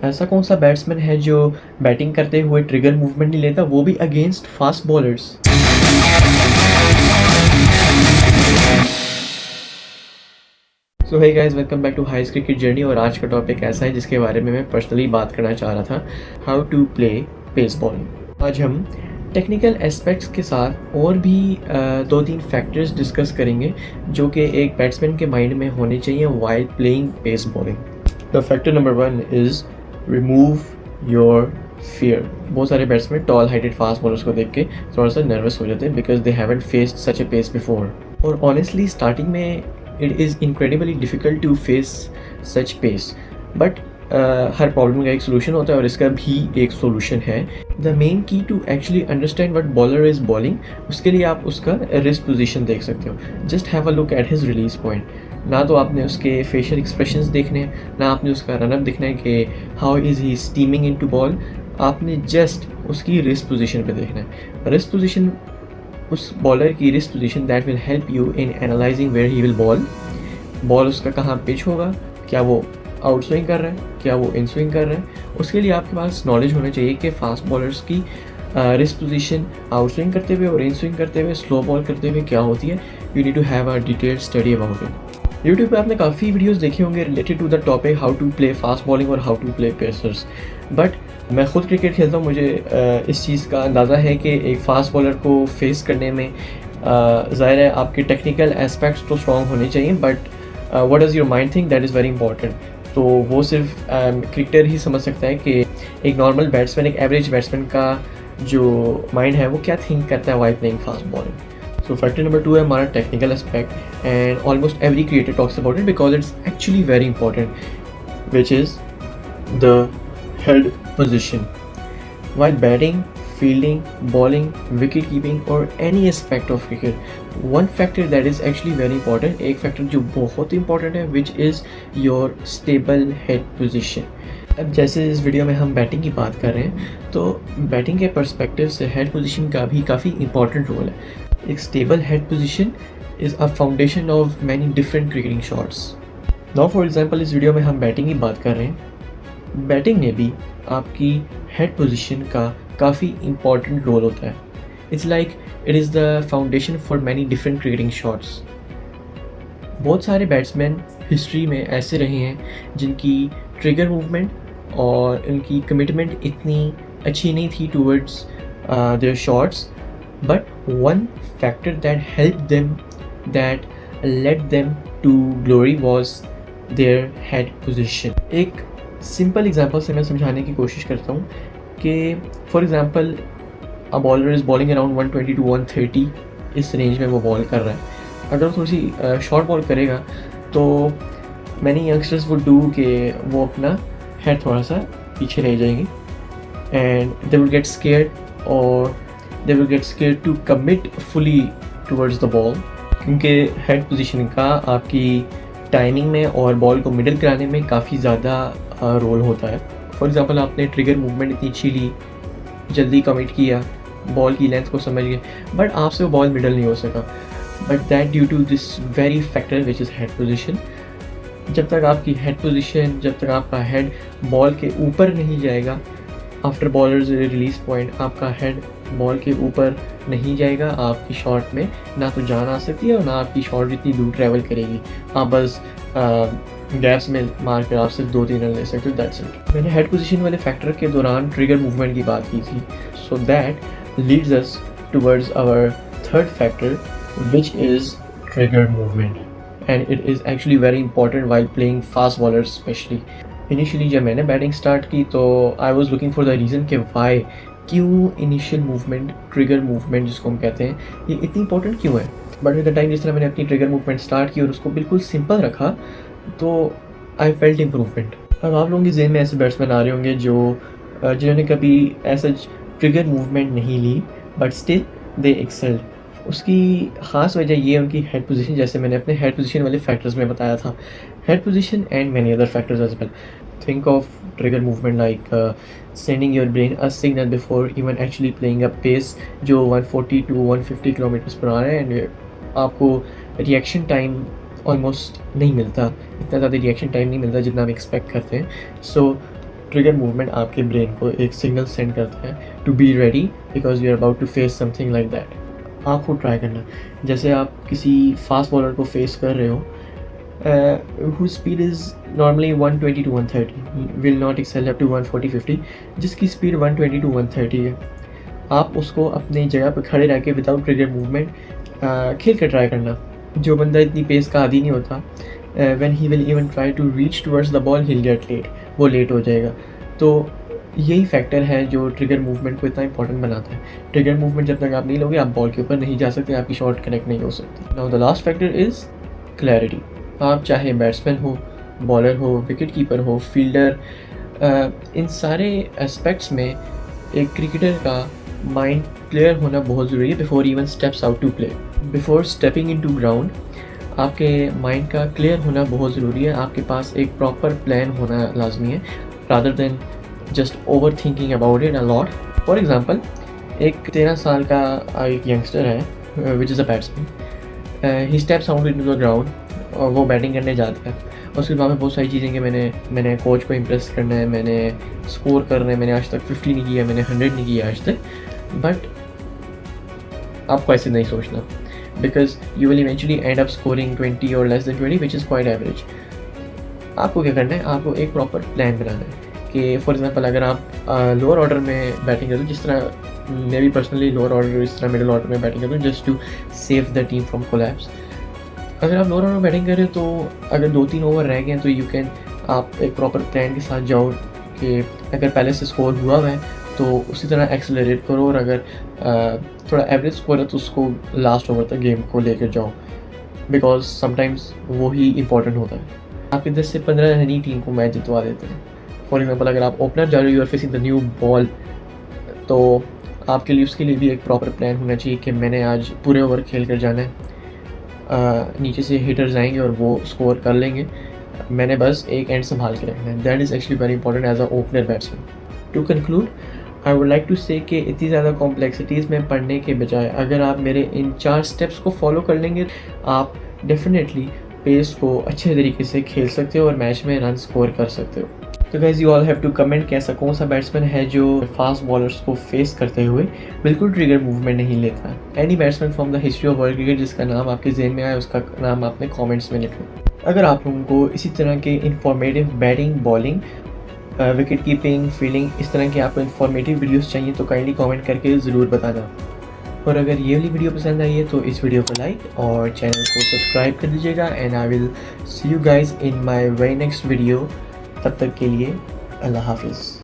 ऐसा कौन सा बैट्समैन है जो बैटिंग करते हुए ट्रिगर मूवमेंट नहीं लेता, वो भी against fast bowlers. So hey guys, welcome back to हाइज क्रिकेट जर्नी। और आज का टॉपिक ऐसा है जिसके बारे में मैं पर्सनली बात करना चाह रहा था, how to play pace bowling. आज हम टेक्निकल एस्पेक्ट्स के साथ और भी 2-3 फैक्टर्स डिस्कस करेंगे जो कि एक बैट्समैन के माइंड में होने चाहिए while playing pace bowling. The factor number 1 is remove your fear. बहुत सारे batsman tall heighted fast bowlers को देख के थोड़ा सा नर्वस हो जाते हैं because they haven't faced such a pace before. और ऑनेस्टली स्टार्टिंग में it is incredibly difficult to face such pace, but हर प्रॉब्लम का एक सोल्यूशन होता है और इसका भी एक सोल्यूशन है। The main key to actually understand what bowler is bowling, उसके लिए आप उसका रिस्ट पोजीशन देख सकते हो। Just have a look at his release point. ना तो आपने उसके फेशियल एक्सप्रेशंस देखने हैं, ना आपने उसका रनअप देखना है कि how is he steaming in to ball. आपने जस्ट उसकी रिस्ट पोजीशन पे देखना है। रिस्ट पोजीशन, उस बॉलर की wrist position that will help you in analysing where he will bowl उसका कहाँ पिच होगा, क्या वो आउट स्विंग कर रहा है, क्या वो इन स्विंग कर रहा है। उसके लिए आपके पास नॉलेज होना चाहिए कि फास्ट बॉलर्स की रिस्ट पोजीशन आउट स्विंग करते हुए और इन स्विंग करते हुए, स्लो बॉल करते हुए क्या होती है। You need to have a detailed study about it. YouTube पे आपने काफ़ी वीडियोस देखे होंगे related to the topic how to play fast bowling और how to play pacers, but मैं खुद क्रिकेट खेलता हूँ, मुझे इस चीज़ का अंदाज़ा है कि एक फ़ास्ट बॉलर को फेस करने में ज़ाहिर है आपके टेक्निकल एस्पेक्ट्स तो स्ट्रॉन्ग होने चाहिए, but what does your mind think, that is very important. तो वो सिर्फ क्रिकेटर ही समझ सकता है कि एक नॉर्मल बैट्समैन, एक एवरेज बैट्समैन का जो माइंड है वो क्या थिंक करता है वाइल प्लेइंग फास्ट बॉलिंग। सो फैक्टर नंबर 2 है हमारा technical aspect, and almost every cricketer talks about it because it's actually very important, which is the head position. While batting, fielding, bowling, wicket keeping or any aspect of cricket, one factor that is actually very important, एक factor जो बहुत important है, which is your stable head position. अब जैसे इस video में हम batting की बात कर रहे हैं, तो बैटिंग के पर्सपेक्टिव से हेड पोजीशन का भी काफ़ी इंपॉर्टेंट रोल है। एक stable head position is a foundation of many different cricketing shots. Now for example इस वीडियो में हम बैटिंग की बात कर रहे हैं। बैटिंग में भी आपकी हेड पोजीशन का काफ़ी इंपॉर्टेंट रोल होता है। It's like it is the foundation for many different cricketing shots. बहुत सारे बैट्समैन हिस्ट्री में ऐसे रहे हैं जिनकी ट्रिगर मूवमेंट और उनकी कमिटमेंट इतनी अच्छी नहीं थी towards their shots, but one factor that help them, that led them to glory was their head position. एक सिंपल एग्जांपल से मैं समझाने की कोशिश करता हूँ कि for example a bowler is bowling around 120 to 130, इस रेंज में वो बॉल कर रहा है। अगर थोड़ी सी शॉर्ट बॉल करेगा तो मैनी यंगस्टर्स वुड डू कि वो अपना हेड थोड़ा सा पीछे रह जाएंगे and they will get scared और they will get scared to commit fully towards the ball, क्योंकि हेड पोजीशन का आपकी टाइमिंग में और बॉल को मिडल कराने में काफ़ी ज़्यादा रोल होता है। फॉर एग्जांपल आपने ट्रिगर मूवमेंट इतनी अच्छी ली, जल्दी कमिट किया, बॉल की लेंथ को समझ गए, बट आपसे वो बॉल मिडल नहीं हो सका, but that due to this very factor which is head position. जब तक आपकी हेड पोजीशन, जब तक आपका हेड बॉल के ऊपर नहीं जाएगा, आफ्टर बॉलर्स रिलीज पॉइंट आपका हेड बॉल के ऊपर नहीं जाएगा, आपकी शॉट में ना तो जान आ सकती है और ना आपकी शॉट जितनी दूर ट्रैवल करेगी। आप बस गैप्स में मार कर आप सिर्फ 2-3 रन ले सकते हो, दैट्स इट। मैंने हेड पोजीशन वाले फैक्टर के दौरान ट्रिगर मूवमेंट की बात की थी, so that leads us towards our third factor which is trigger movement, and it is actually very important while playing fast bowlers specially. Initially जब मैंने बैटिंग स्टार्ट की तो I was looking for the reason कि why, क्यों initial movement, trigger movement जिसको हम कहते हैं, ये इतनी इंपॉर्टेंट क्यों है। बट विद द टाइम जिस तरह मैंने अपनी ट्रिगर मूवमेंट स्टार्ट की और उसको बिल्कुल सिंपल रखा, तो आई फेल्ट इम्प्रूवमेंट। अब आप लोगों के ज़हन में ऐसे बैट्समैन आ रहे होंगे जो जिन्होंने कभी ऐसा ट्रिगर मूवमेंट नहीं ली बट स्टिल दे एक्सेल्ड। उसकी ख़ास वजह ये है उनकी हेड पोजीशन, जैसे मैंने अपने हेड पोजीशन वाले फैक्टर्स में बताया था। Head position and many other factors as well. Think of trigger movement like sending your brain a signal before even actually playing a pace जो 140 to 150 किलोमीटर्स पर आ रहा है, एंड आपको रिएक्शन टाइम ऑलमोस्ट नहीं मिलता, इतना ज़्यादा रिएक्शन टाइम नहीं मिलता जितना हम एक्सपेक्ट करते हैं। सो ट्रिगर मूवमेंट आपके ब्रेन को एक सिग्नल सेंड करता है to be ready because you are about to face something like that. आपको ट्राई करना, जैसे आप किसी फास्ट बॉलर को फेस कर रहे हो whose speed is normally 120 to 130 will not excel up to 140-50, जिसकी स्पीड 120 to 130 है, आप उसको अपनी जगह पर खड़े रह के विदाउट ट्रिगर मूवमेंट खेल कर ट्राई करना। जो बंदा इतनी पेस का आदी नहीं होता, when he will even try to reach towards the ball he will get late, वो लेट हो जाएगा। तो यही फैक्टर है जो ट्रिगर मूवमेंट को इतना इंपॉर्टेंट बनाता है। ट्रिगर मूवमेंट जब तक आप नहीं लोगे, आप बॉल के ऊपर नहीं जा सकते, आपकी शॉट कनेक्ट नहीं हो सकती। Now the last factor is clarity. आप चाहे बैट्समैन हो, बॉलर हो, विकेट कीपर हो, फील्डर, इन सारे एस्पेक्ट्स में एक क्रिकेटर का माइंड क्लियर होना बहुत ज़रूरी है before even steps out to play. Before stepping into ground आपके माइंड का क्लियर होना बहुत ज़रूरी है। आपके पास एक प्रॉपर प्लान होना लाजमी है rather than just over thinking about it a lot. For example, एक 13 साल का एक यंगस्टर है which is a batsman, he steps out into the ground और वो बैटिंग करने जाता है। उसके बाद में बहुत सारी चीज़ें कि मैंने कोच को इम्प्रेस करना है, मैंने स्कोर करना है, मैंने आज तक 50 नहीं किया, मैंने 100 नहीं किया आज तक। बट आपको ऐसे नहीं सोचना, because you will eventually and up scoring 20 और less than 20 which is quite average. आपको क्या करना है, आपको एक प्रॉपर प्लान बनाना है कि फॉर एग्जांपल अगर आप लोअर ऑर्डर में बैटिंग करो, जिस तरह मैं भी पर्सनली लोअर ऑर्डर इस तरह मिडिल ऑर्डर में बैटिंग करूँ just to save the team from collapse. अगर आप लोअर ऑर्डर में बैटिंग करें तो अगर 2-3 ओवर रह गए तो यू कैन आप एक प्रॉपर प्लान के साथ जाओ कि अगर पहले से स्कोर हुआ है तो उसी तरह एक्सेलरेट करो, और अगर थोड़ा एवरेज स्कोर है तो उसको लास्ट ओवर तक गेम को लेकर जाओ, बिकॉज समटाइम्स वो ही इंपॉर्टेंट होता है। आपके 10 से 15 रन ही टीम को मैच जितवा देते हैं। फॉर एग्जांपल, अगर आप ओपनर जा रहे हो, you are facing the new ball, तो आपके लिए उसके लिए भी एक प्रॉपर प्लान होना चाहिए कि मैंने आज पूरे ओवर खेल कर जाना है, नीचे से हिटर्स आएंगे और वो स्कोर कर लेंगे, मैंने बस एक एंड संभाल के रखना है। That is actually very important as a opener batsman. To conclude, I would like to say कि इतनी ज़्यादा कॉम्प्लेक्सिटीज़ में पढ़ने के बजाय अगर आप मेरे इन 4 स्टेप्स को फॉलो कर लेंगे, आप डेफिनेटली पेस को अच्छे तरीके से खेल सकते हो और मैच में रन स्कोर कर सकते हो। तो guys, you all have to comment कि ऐसा कौन सा बैट्समैन है जो फास्ट बॉलर्स को फेस करते हुए बिल्कुल ट्रिगर मूवमेंट नहीं लेता। Any batsman from the history of world cricket जिसका नाम आपके ज़हन में आए, उसका नाम आपने कमेंट्स में लिखो। अगर आप लोगों को इसी तरह के informative batting, bowling, wicket keeping, fielding, इस तरह की आपको इंफॉर्मेटिव वीडियोस चाहिए तो काइंडली कमेंट करके ज़रूर बताना। और अगर ये वाली वीडियो पसंद आई है तो इस वीडियो को लाइक और चैनल को सब्सक्राइब कर दीजिएगा। And I will see you guys in my very next video. तब तक के लिए अल्लाह हाफिज़।